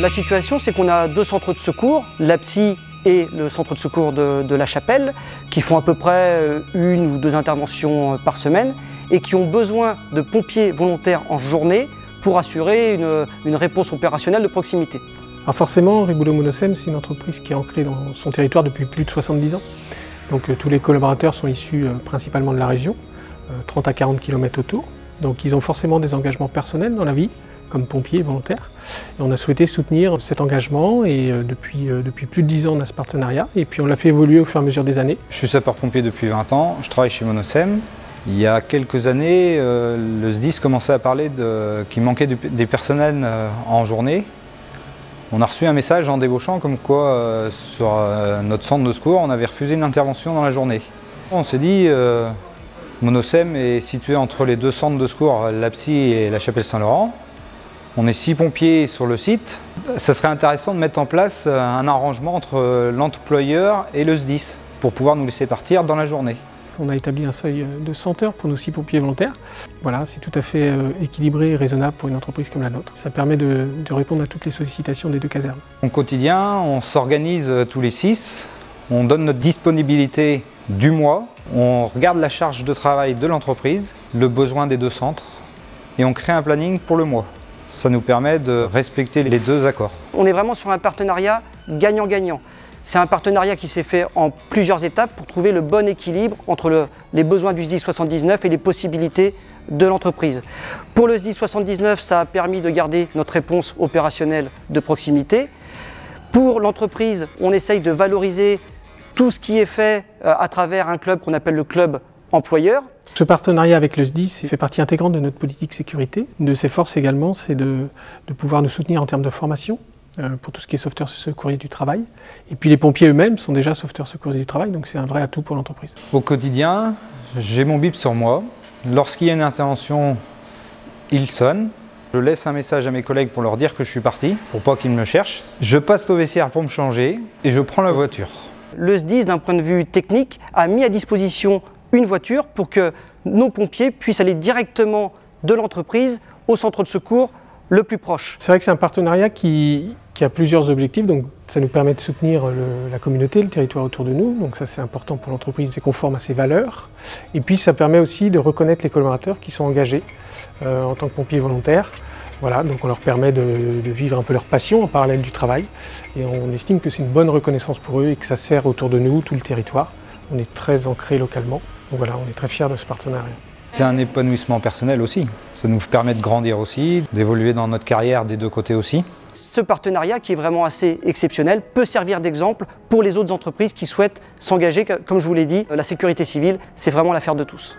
La situation, c'est qu'on a deux centres de secours, l'APSI et le centre de secours de La Chapelle, qui font à peu près une ou deux interventions par semaine et qui ont besoin de pompiers volontaires en journée pour assurer une réponse opérationnelle de proximité. Alors forcément, Rigoulo Monosem, c'est une entreprise qui est ancrée dans son territoire depuis plus de 70 ans. Donc tous les collaborateurs sont issus principalement de la région, 30 à 40 km autour. Donc ils ont forcément des engagements personnels dans la vie, comme pompiers volontaires. Et on a souhaité soutenir cet engagement et depuis plus de 10 ans on a ce partenariat et puis on l'a fait évoluer au fur et à mesure des années. Je suis sapeur-pompier depuis 20 ans, je travaille chez Monosem. Il y a quelques années, le SDIS commençait à parler qu'il manquait des personnels en journée. On a reçu un message en débauchant comme quoi sur notre centre de secours on avait refusé une intervention dans la journée. On s'est dit Monosem est situé entre les deux centres de secours, l'APSI et la Chapelle Saint-Laurent. On est 6 pompiers sur le site. Ça serait intéressant de mettre en place un arrangement entre l'employeur et le SDIS pour pouvoir nous laisser partir dans la journée. On a établi un seuil de 100 heures pour nos 6 pompiers volontaires. Voilà, c'est tout à fait équilibré et raisonnable pour une entreprise comme la nôtre. Ça permet de répondre à toutes les sollicitations des deux casernes. Au quotidien, on s'organise tous les 6, on donne notre disponibilité du mois, on regarde la charge de travail de l'entreprise, le besoin des deux centres et on crée un planning pour le mois. Ça nous permet de respecter les deux accords. On est vraiment sur un partenariat gagnant-gagnant. C'est un partenariat qui s'est fait en plusieurs étapes pour trouver le bon équilibre entre les besoins du SDIS 79 et les possibilités de l'entreprise. Pour le SDIS 79, ça a permis de garder notre réponse opérationnelle de proximité. Pour l'entreprise, on essaye de valoriser tout ce qui est fait à travers un club qu'on appelle le club employeur. Ce partenariat avec le SDIS fait partie intégrante de notre politique sécurité. Une de ses forces également, c'est de pouvoir nous soutenir en termes de formation pour tout ce qui est sauveteurs secouristes du travail. Et puis les pompiers eux-mêmes sont déjà sauveteurs secouristes du travail, donc c'est un vrai atout pour l'entreprise. Au quotidien, j'ai mon bip sur moi. Lorsqu'il y a une intervention, il sonne. Je laisse un message à mes collègues pour leur dire que je suis parti, pour pas qu'ils me cherchent. Je passe au vestiaire pour me changer et je prends la voiture. Le SDIS, d'un point de vue technique, a mis à disposition une voiture pour que nos pompiers puissent aller directement de l'entreprise au centre de secours le plus proche. C'est vrai que c'est un partenariat qui a plusieurs objectifs. Donc, ça nous permet de soutenir la communauté, le territoire autour de nous. Donc ça, c'est important pour l'entreprise, c'est conforme à ses valeurs. Et puis, ça permet aussi de reconnaître les collaborateurs qui sont engagés en tant que pompiers volontaires. Voilà, donc on leur permet de vivre un peu leur passion en parallèle du travail. Et on estime que c'est une bonne reconnaissance pour eux et que ça sert autour de nous, tout le territoire. On est très ancré localement. Donc voilà, on est très fiers de ce partenariat. C'est un épanouissement personnel aussi. Ça nous permet de grandir aussi, d'évoluer dans notre carrière des deux côtés aussi. Ce partenariat, qui est vraiment assez exceptionnel, peut servir d'exemple pour les autres entreprises qui souhaitent s'engager. Comme je vous l'ai dit, la sécurité civile, c'est vraiment l'affaire de tous.